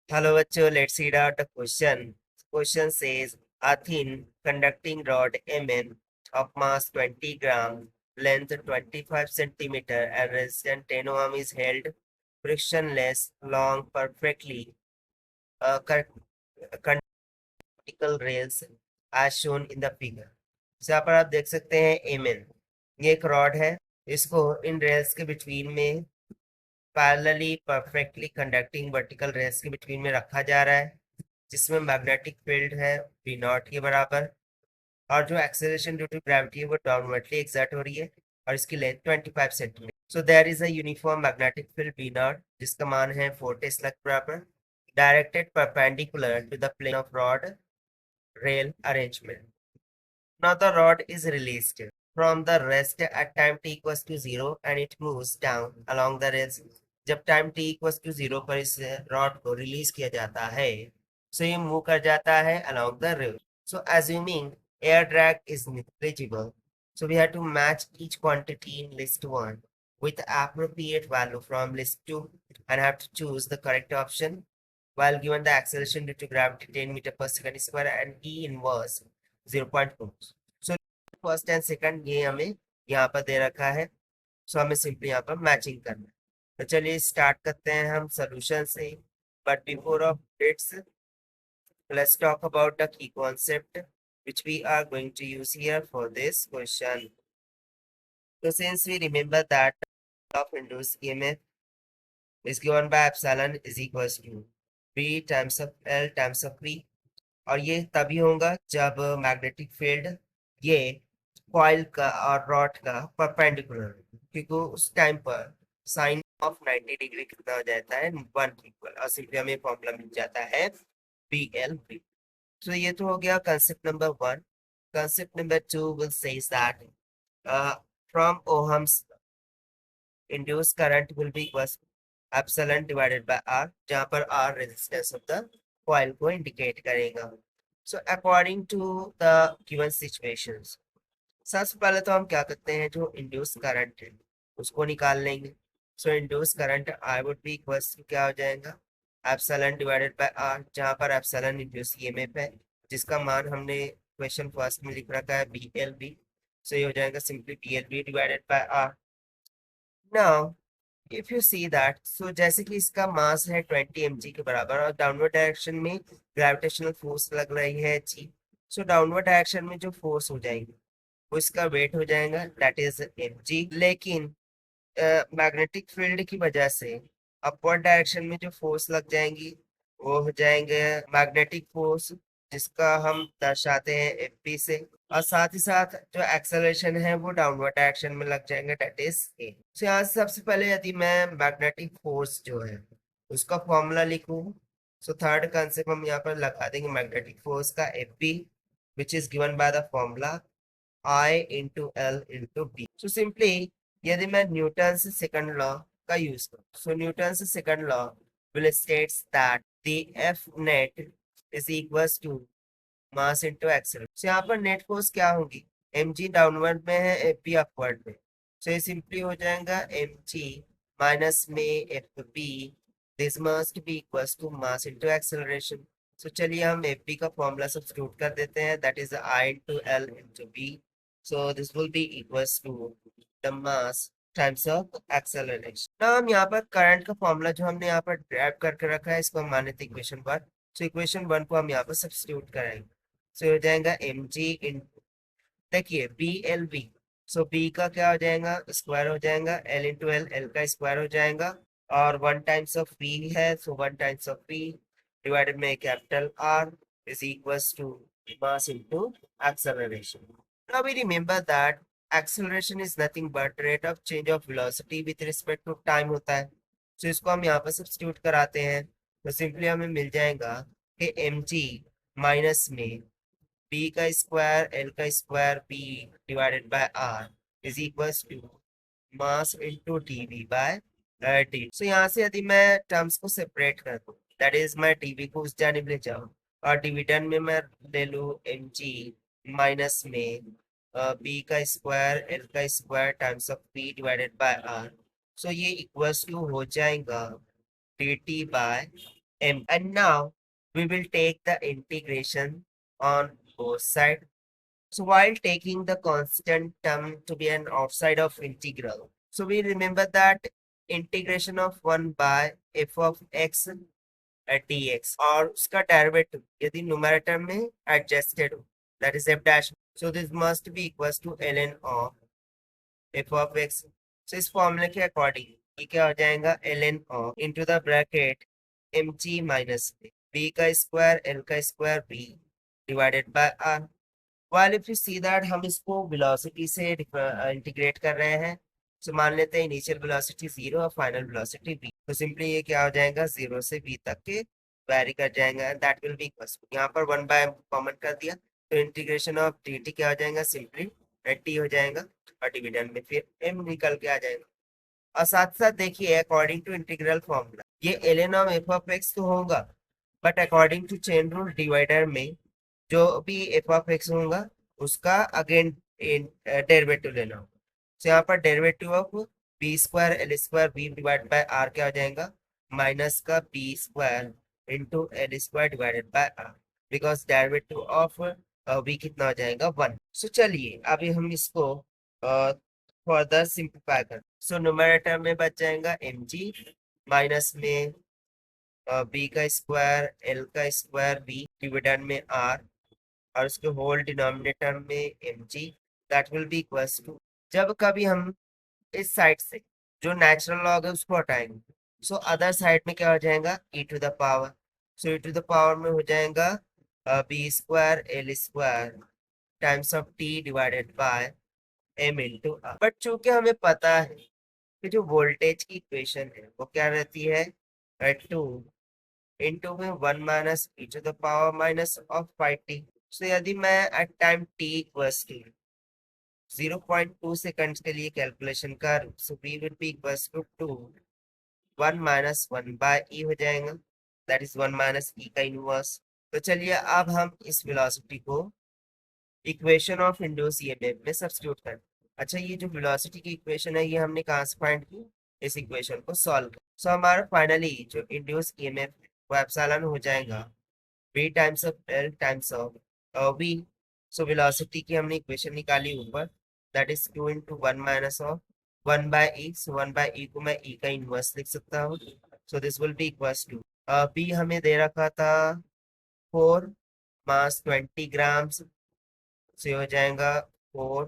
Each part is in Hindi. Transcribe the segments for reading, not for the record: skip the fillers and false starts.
Hello बच्चों, let's read out the question. Question says a thin conducting rod Mn of mass 20 gram, length 25 centimeter and resistance 10 ohm is held frictionless long perfectly vertical rails as shown in the figure. So यहाँ पर आप देख सकते हैं Mn, ये एक रॉड है, इसको इन रेल्स के बिटवीन में parallelly perfectly conducting vertical rails के बिटवीन में रखा जा रहा है, जिसमें मैग्नेटिक फील्ड है V नॉट के बराबर और जो एक्सेलरेशन ड्यू टू ग्रेविटी है वो डाउनवर्डली एक्सर्ट हो रही है और इसकी length 25 centimetre. So there is a uniform magnetic field V naught जिसका मान है 4 टेस्ला के बराबर, directed perpendicular to the plane of rod rail arrangement. Now the rod is released from the rest at time t equals to 0 and it moves down along the rails. जब टाइम t equals to 0 पर इस रॉड को रिलीज किया जाता है, so ये मूव कर जाता है along the rail. So assuming air drag is negligible, so we have to match each quantity in list 1 with appropriate value from list 2 and have to choose the correct option while given the acceleration due to gravity 10 meter per second square and E inverse 0.4. So first and second ये हमें यहाँ पर दे रखा है, सो हमें सिंपली यहाँ पर मैचिंग करना है। तो चलिए स्टार्ट करते हैं हम सोल्यूशन से, but before of its let's talk about the key concept which we are going to use here for this question. So since we remember that of induced EMF is given by epsilon is equals to V times of L times of V, और ये तभी होगा जब मैग्नेटिक फील्ड ये कॉइल का और रॉड का परपेंडिकुलर, क्योंकि उस टाइम पर साइन ऑफ 90 डिग्री कितना हो जाता है 1 इक्वल, और सिंपली हमें फॉर्मूला मिल जाता है BL3. तो ये तो हो गया concept number 1. Concept number 2 will says that from Ohm's induced current will be equals epsilon divided by R, जहाँ पर R resistance of the coil को indicate करेगा. So according to the given situations, सबसे पहले तो हम क्या करते हैं, जो induced current है उसको निकाल लेंगे. So induced current I would be equals to क्या हो जाएगा, epsilon divided by R, जहाँ पर epsilon induced EMF है जिसका मान हमने क्वेश्चन फर्स्ट में लिख रखा है BLB. So ये हो जाएगा simply BLB divided by R. Now if you see that, so जैसे कि इसका मास है 20 mg के बराबर और डाउनवर्ड डायरेक्शन में ग्रेविटेशनल फोर्स लग रही है g, सो डाउनवर्ड डायरेक्शन में जो फोर्स हो जाएगी वो इसका वेट हो जाएगा, दैट इज mg. लेकिन मैग्नेटिक फील्ड की वजह से अपवर्ड डायरेक्शन में जो फोर्स लग जाएंगी वो हो जाएंगे मैग्नेटिक फोर्स, जिसका हम दर्शाते हैं fp से, और साथ ही साथ जो एक्सेलरेशन है वो डाउनवर्ड डायरेक्शन में लग जाएंगे, दैट इज a. तो यहाँ से सबसे पहले यदि मैं मैग्नेटिक फोर्स जो है उसका फॉर्मूला लिखूं, सो थर्ड कंसेप्ट हम यहाँ पर लगा देंगे मैग्नेटिक फोर्स का fp which is given by the formula I into L into B. So simply यदि मैं न्यूटन से सेकंड लॉ का यूज करूं, सो न्यूटन से second law will states that the F net is equals to mass into acceleration. So यहाँ पर नेट फोर्स क्या होगी, mg डाउनवर्ड में है fp अपवर्ड में, सो ये सिंपली हो जाएगा mg माइनस में fp, this must be equals to mass into acceleration. So चलिए हम fp का फॉर्मूला सब्स्टिट्यूट कर देते हैं, that is I into L into B. So this will be equals to the mass times of acceleration. ना हम यहाँ पर करंट का फॉर्मूला जो हमने यहाँ पर ड्राइव करके रखा है इसको हम मान लेते हैं इक्वेशन 1. सो इक्वेशन 1 को हम यहाँ पर सब्स्टिट्यूट करेंगे, सो हो जाएगा mg इन, देखिए B L B, so B का क्या हो जाएगा स्क्वायर हो जाएगा, एल इंटू एल, एल का स्क्वायर हो जाएगा, और 1 टाइम्स ऑफ बी है, so 1 times of B divided में capital R is equals to mass into acceleration. Now we remember that acceleration is nothing but rate of change of velocity with respect to time होता है. So इसको हम यहाँ पर सब्स्टिट्यूट कराते हैं, तो सिंपली हमें मिल जाएगा कि mg माइनस में b का स्क्वायर एल का square b divided by r is equals to mass into dv by dt. So यहाँ से यदि मैं टर्म्स को सेपरेट कर दूँ, दैट इज मैं dv को उस जानिब ले जाऊँ और डिविडेंड में मैं ले लूँ mg माइनस में बी का स्क्वायर एल का square times of P divided by R, so ये इक्वल्स टू हो जाएगा dt बाय m. And now we will take the integration on both sides. So while taking the constant term to be an outside of integral, so we remember that integration of 1 by f of x dx और उसका डेरिवेटिव यदि न्यूमरेटर में एडजस्टेड हो, that is f dash, so this must be equals to ln of f of x. so इस फॉर्मूले के अकॉर्डिंग ये क्या हो जाएगा, ln of into the bracket mg minus b का स्क्वायर l का square b divided by r. while if you see that हम इसको वेलोसिटी से इंटीग्रेट कर रहे हैं, तो मान लेते हैं इनिशियल वेलोसिटी 0 और फाइनल वेलोसिटी v, तो सिंपली ये क्या हो जाएगा 0 से v तक के वैरी कर जाएगा, that will be equal to, यहाँ पर 1 बाय कॉमन कर दिया तो इंटीग्रेशन ऑफ dt क्या हो जाएगा, सिंपली t हो जाएगा और डिविडेंड में फिर m निकल के आ जाएगा। और साथ साथ देखिए अकॉर्डिंग टू इंटीग्रल फॉर्मूला ये ln of f of x तो होगा, but according to chain rule divider में जो भी f ऑफ x होगा उसका अगेन डेरिवेटिव लेना होगा। तो यहाँ पर derivative of B square L square B divide by R क्या हो जाएगा, माइनस का B square into L square divided by R, because derivative of B कितना हो जाएगा 1। सो चलिए अभी हम इसको फर्दर सिंप्लीफाई कर, सो न्यूमरेटर में बच जाएगा mg माइनस में बी का स्क्वायर एल का स्क्वायर बी डिविडेंड में आर और उसके होल डिनोमिनेटर में mg, that will be equals to, जब कभी हम इस साइड से जो नेचुरल लॉग है उसको हटाएंगे, सो अदर साइड में क्या हो जाएगा e to the power, so e to the power में हो जाएगा B square L square times of T divided by m into R. But चूंकि हमें पता है कि जो वोल्टेज की इक्वेशन है वो क्या रहती है, 2 इंटू में 1 minus e to the power minus of 5t। So यदि मैं at time t equals to 0.2 seconds के लिए कैलकुलेशन कर, so v will be equals to 1 minus 1 by e हो जाएगा, दैट इज 1 माइनस e का इनवर्स। तो चलिए अब हम इस वेलोसिटी को इक्वेशन ऑफ इंड्यूस ईएमएफ में सब्स्टिट्यूट कर। अच्छा ये जो वेलोसिटी की इक्वेशन है ये हमने कहाँ से फाइंड की, इस इक्वेशन को सॉल्व कर। सो हमारा फाइनली जो इंड्यूस ईएमएफ वो एप्सिलॉन हो जाएगा v times of l times of v। So velocity की हमने इक्वेशन निकाली ऊपर, that is 2 into 1 minus of 1 by e। So 1 by e को मैं e का इनवर्स लिख सकता हूँ, so this will be equals to b हमें दे रखा था 4 मास 20 ग्राम्स, से हो जाएगा 4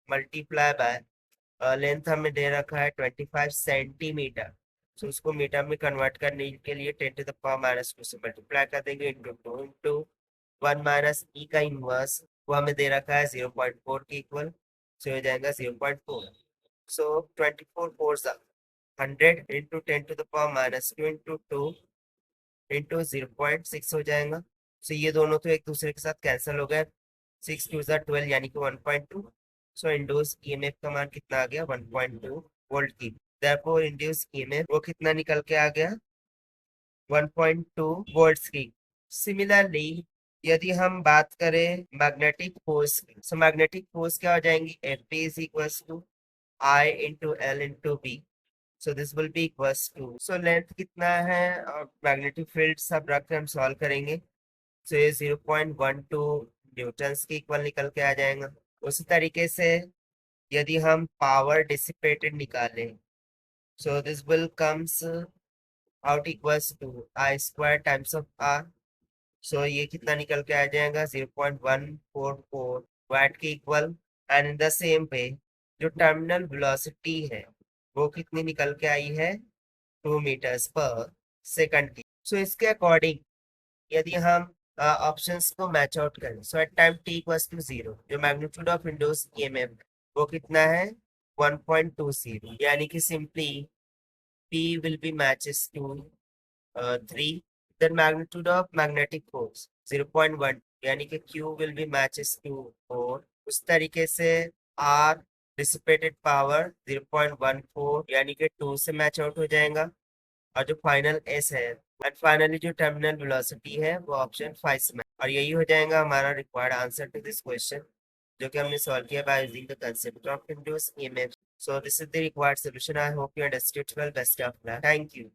मल्टीप्लाई बाय लेंथ हमें दे रखा है 25 सेंटीमीटर, सो उसको मीटर में कन्वर्ट करने के लिए 10 टू द पावर माइनस 2 से मल्टीप्लाई कर देंगे इंटू 2 इंटू 1 माइनस ई का इनवर्स वो हमें दे रखा है 0.4 के इक्वल, सो हो जाएगा 0.4। So 24 4 100 into 10 to the power minus 2 into 2 into 0.6 हो जाएगा। सो ये दोनों तो एक दूसरे के साथ कैंसिल हो गए, 6 2 12 यानी कि 1.2। सो इंड्यूस ईएमएफ का मान कितना आ गया 1.2 वोल्ट की, देयरफॉर इंड्यूस ईएमएफ वो कितना निकल के आ गया 1.2 वोल्ट्स की। सिमिलरली यदि हम बात करें मैग्नेटिक फोर्स की, सो मैग्नेटिक फोर्स क्या हो जाएंगी Fp is equals to I into L into B, so this will be equals to, so length कितना है और मैग्नेटिक फील्ड सब रख के हम सॉल्व करेंगे, सो ये 0.12 न्यूटन्स के इक्वल निकल के आ जाएगा। उसी तरीके से यदि हम पावर डिसिपेटेड निकालें, so this will comes out equals to I square times of R, so ये कितना निकल के आ जाएगा 0.144 वाट के equal. And in the same way जो टर्मिनल वेलोसिटी है वो कितनी निकल के आई है 2 मीटर्स पर सेकंड की। सो इसके अकॉर्डिंग यदि हम ऑप्शंस को मैच आउट करें, so at time t equals to 0 जो मैग्नीट्यूड ऑफ इंड्यूस ईएमएफ वो कितना है 1.20, यानी कि simply p will be matches to 3, then magnitude of magnetic force 0.1 यानी कि q will be matches to 4। उस तरीके से r डिसिपेटेड पावर 0.14 यानी कि 2 से मैच आउट हो जाएगा, और जो फाइनल s है एंड फाइनली जो टर्मिनल वेलोसिटी है वो ऑप्शन 5 में, और यही हो जाएगा हमारा required answer to this question जो कि हमने सॉल्व किया by using the concept of induced EMF. So this is the required solution. I hope you understood well. Best of luck. Thank you.